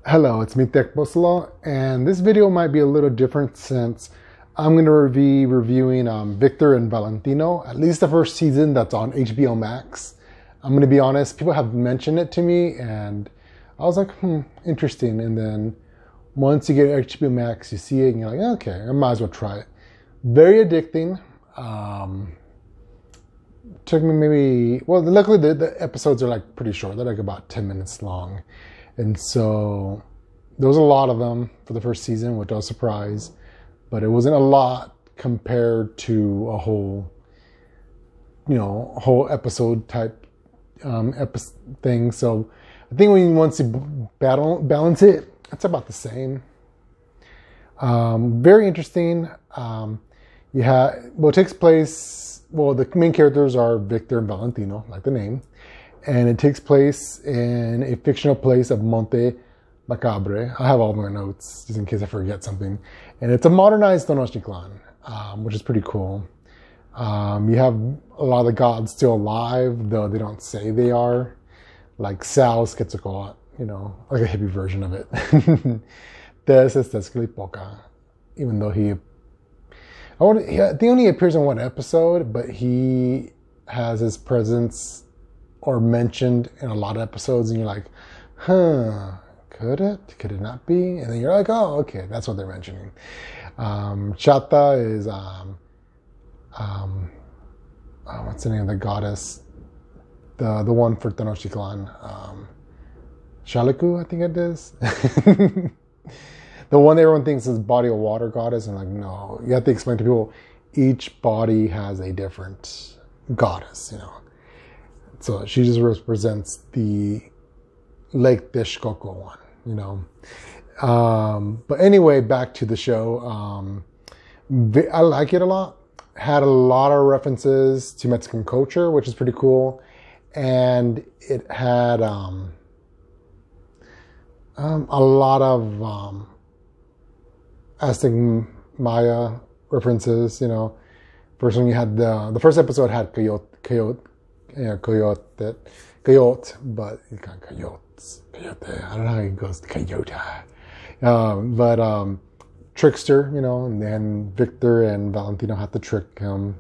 Hello, it's me, Tech Bosolo, and this video might be a little different since I'm going to be reviewing Victor and Valentino, at least the first season that's on HBO Max. I'm going to be honest, people have mentioned it to me, and I was like, interesting. And then once you get HBO Max, you see it, and you're like, okay, I might as well try it. Very addicting. Took me luckily the episodes are like pretty short. They're like about 10 minutes long. And so there was a lot of them for the first season, which I was surprised, but it wasn't a lot compared to a whole episode type thing. So I think once you balance it, it's about the same. Very interesting. It takes place, the main characters are Victor and Valentino, like the name. And it takes place in a fictional place of Monte Macabre. I have all my notes just in case I forget something. And it's a modernized Tenochtitlan, which is pretty cool. You have a lot of the gods still alive, though they don't say they are. Like Sal's Quetzalcoatl, like a hippie version of it. This is Tezcatlipoca, even though I think he only appears in one episode, but he has his presence or mentioned in a lot of episodes, and you're like, could it not be? And then you're like, oh, okay, that's what they're mentioning. Chata is, what's the name of the goddess? The one for Tenochtitlan. Shaliku, I think it is. The one everyone thinks is body of water goddess, and like, no, you have to explain to people, each body has a different goddess, So she just represents the Lake Texcoco one, But anyway, back to the show. I like it a lot. Had a lot of references to Mexican culture, which is pretty cool. And it had a lot of Aztec Maya references, First one you had the first episode had coyote, but you can't coyote. I don't know how it goes, coyote. But trickster, and then Victor and Valentino had to trick him.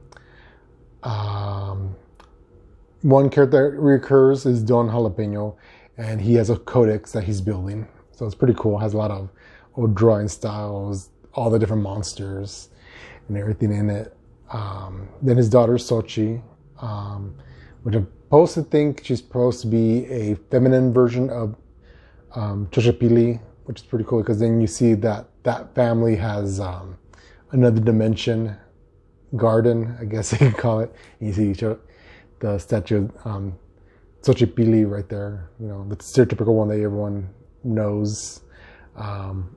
One character that recurs is Don Jalapeno, and he has a codex that he's building. So it's pretty cool. It has a lot of old drawing styles, all the different monsters and everything in it. Then his daughter Xochi, which I'm supposed to think she's supposed to be a feminine version of Xochipilli, which is pretty cool because then you see that family has another dimension garden, I guess you could call it. And you see the statue of Xochipilli right there, the stereotypical one that everyone knows,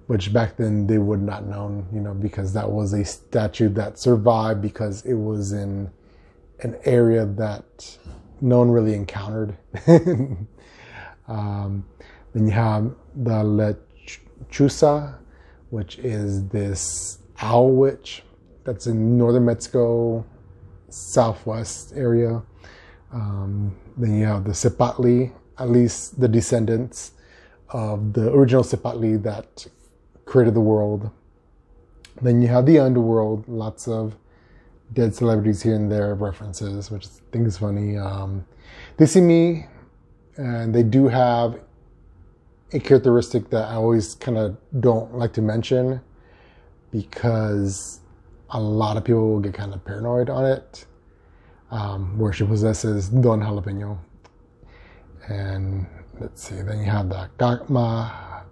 which back then they would not known, because that was a statue that survived because it was in an area that no one really encountered. Then you have the Lechuza, which is this owl witch that's in northern Mexico, southwest area. Then you have the Cipatli, at least the descendants of the original Cipatli that created the world. Then you have the underworld, lots of dead celebrities here and there, references, which I think is funny. They see me, and they do have a characteristic that I always kind of don't like to mention because a lot of people will get kind of paranoid on it, where she possesses Don Jalapeno. And let's see, then you have the Gakma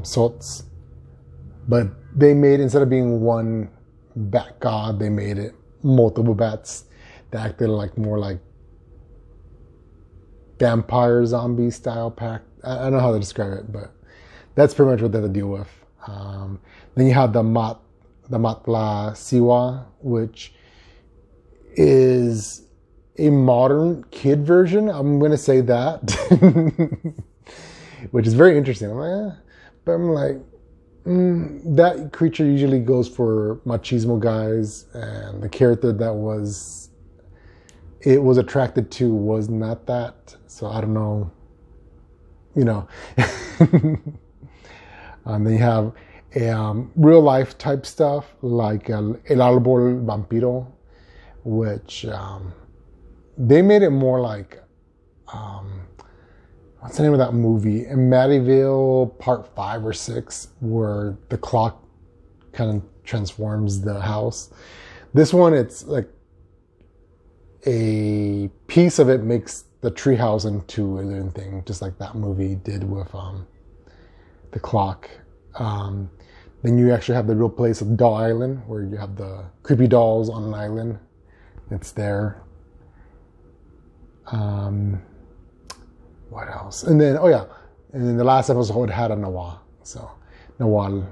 Sots, but they made, instead of being one bat god, they made it multiple bats that acted more like vampire zombie style pack. I don't know how to describe it, but that's pretty much what they have to deal with. Then you have the Matla Siwa, which is a modern kid version. I'm going to say that, which is very interesting. I'm like, but I'm like, that creature usually goes for machismo guys, and the character that was attracted to was not that. So I don't know, Then you have real life type stuff like El Árbol Vampiro, which they made it more like, what's the name of that movie? In Maryville Part 5 or 6, where the clock kind of transforms the house. This one, it's like a piece of it makes the treehouse into a living thing, just like that movie did with the clock. Then you actually have the real place of Doll Island, where you have the creepy dolls on an island. It's there. What else? And then, and then the last episode had a Nawal. So, Nawal,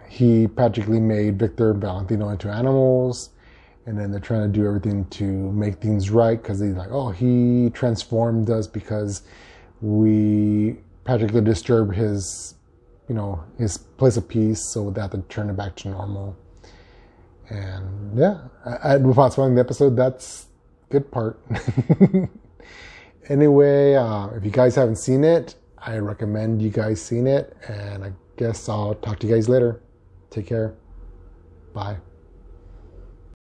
he practically made Victor and Valentino into animals. And then they're trying to do everything to make things right, because he's like, oh, he transformed us because we practically disturbed his, his place of peace, so they have to turn it back to normal. And yeah, without spoiling the episode, that's good part. Anyway, if you guys haven't seen it, I recommend you guys seen it, and I guess I'll talk to you guys later. Take care. Bye.